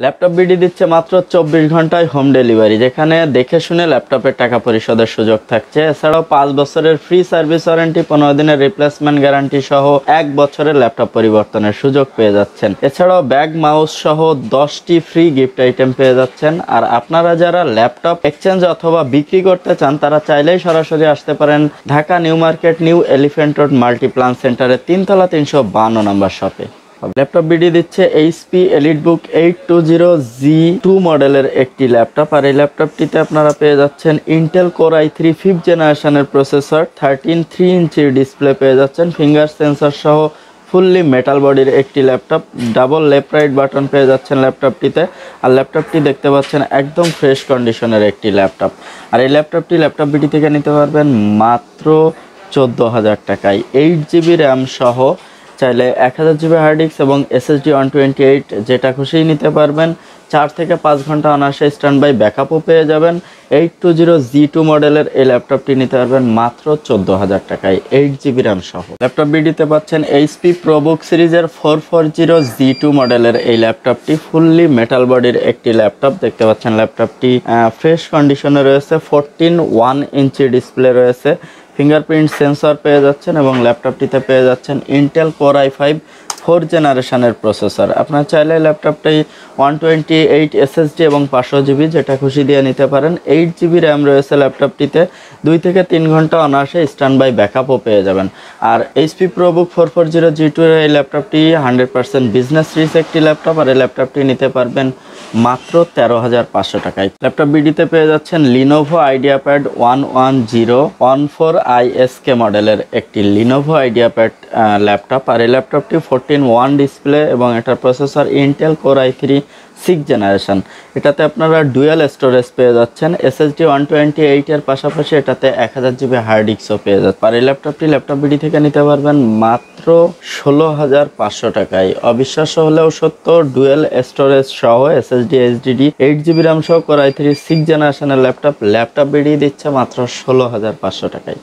Laptop BD দিচ্ছে মাত্র 24 ঘন্টায় হোম ডেলিভারি, যেখানে দেখে শুনে ল্যাপটপের টাকা পরিশোধের সুযোগ থাকছে। এছাড়াও 5 বছরের ফ্রি সার্ভিস ওয়ারেন্টি, 15 দিনের রিপ্লেসমেন্ট গ্যারান্টি সহ 1 বছরের ল্যাপটপ পরিবর্তনের সুযোগ পেয়ে যাচ্ছেন। এছাড়াও ব্যাগ, মাউস সহ 10টি ফ্রি গিফট আইটেম পেয়ে যাচ্ছেন। আর আপনারা যারা ল্যাপটপ এক্সচেঞ্জ অথবা বিক্রি করতে চান তারা চাইলেই সরাসরি আসতে পারেন Dhaka new market, new elephant road Multiplan সেন্টারের 3 তলা 352 নম্বর শপে। ল্যাপটপ বিডি দিচ্ছে HP এলিটবুক 820G2 মডেলের একটি ল্যাপটপ। আর এই ল্যাপটপটিতে আপনারা পেয়ে যাচ্ছেন ইন্টেল কোর i3 5th জেনারেশনের প্রসেসর, 13.3 ইঞ্চির ডিসপ্লে পেয়ে যাচ্ছেন, ফিঙ্গার সেন্সর সহ ফুললি মেটাল বডির একটি laptop. Double left right button পেয়ে যাচ্ছেন ল্যাপটপটিতে। আর ল্যাপটপটি দেখতে পাচ্ছেন একদম ফ্রেশ কন্ডিশনের একটি ল্যাপটপ। আর এই ল্যাপটপটি ল্যাপটপ বিডি থেকে নিতে পারবেন মাত্র 14,000 টাকায়। 8GB র্যাম সহ চাইলে 1000GB হার্ড ডিস্ক এবং SSD 128 যেটা খুশিই নিতে পারবেন। 4 থেকে 5 ঘন্টা অনায়াসে স্ট্যান্ড বাই ব্যাকআপও পেয়ে যাবেন। 820G2 মডেলের এই ল্যাপটপটি নিতে পারবেন মাত্র 14,000 টাকায় 8GB র্যাম সহ। ল্যাপটপ বিডিতে পাচ্ছেন HP ProBook সিরিজের 440G2 মডেলের এই ল্যাপটপটি, ফুললি মেটাল বডির একটি ল্যাপটপ। দেখতে পাচ্ছেন ল্যাপটপটি ফ্রেশ কন্ডিশনে রয়েছে, 14.1 ইঞ্চি ডিসপ্লে রয়েছে, ফিঙ্গারপ্রিন্ট সেন্সর পেয়ে যাচ্ছেন এবং ল্যাপটপটিতে পেয়ে যাচ্ছেন ইন্টেল কোর i5 4th জেনারেশনের প্রসেসর। আপনার চাইলে ল্যাপটপটি 128 SSD এবং 500GB যেটা খুশি দিয়ে নিতে পারেন। 8GB র্যাম রয়েছে ল্যাপটপটিতে, 2 থেকে 3 ঘন্টা অনায়াসে স্ট্যান্ড বাই ব্যাকআপও পেয়ে যাবেন। আর HP ProBook 440G2 এই ল্যাপটপটি 100% বিজনেস রিচ একটি ল্যাপটপ। আর এই ল্যাপটপটি নিতে পারবেন মাত্র 13,500 টাকায়। ল্যাপটপ বিডিতে পেয়ে যাচ্ছেন Lenovo IdeaPad 11014ISK মডেলের একটি Lenovo IdeaPad ল্যাপটপ। আর এই ল্যাপটপটি 14.1 ডিসপ্লে এবং এটার processor Intel core i3 6th generation. এটাতে আপনারা ডুয়াল স্টোরেজ পেয়ে যাচ্ছেন, SSD 128 এর পাশাপাশি এটাতে 1000GB হার্ড ডিস্কও পেয়ে যাচ্ছে। আর এই ল্যাপটপটি ল্যাপটপ বিডি থেকে নিতে পারবেন মাত্র 16,500 টাকায়। অবিশ্বাস্য হলেও সত্য, ডুয়াল স্টোরেজ সহ SSD HDD 8GB র্যাম সহ কোর i3 6th জেনারেশনের ল্যাপটপ বিডি দিচ্ছে মাত্র 16,500 টাকায়।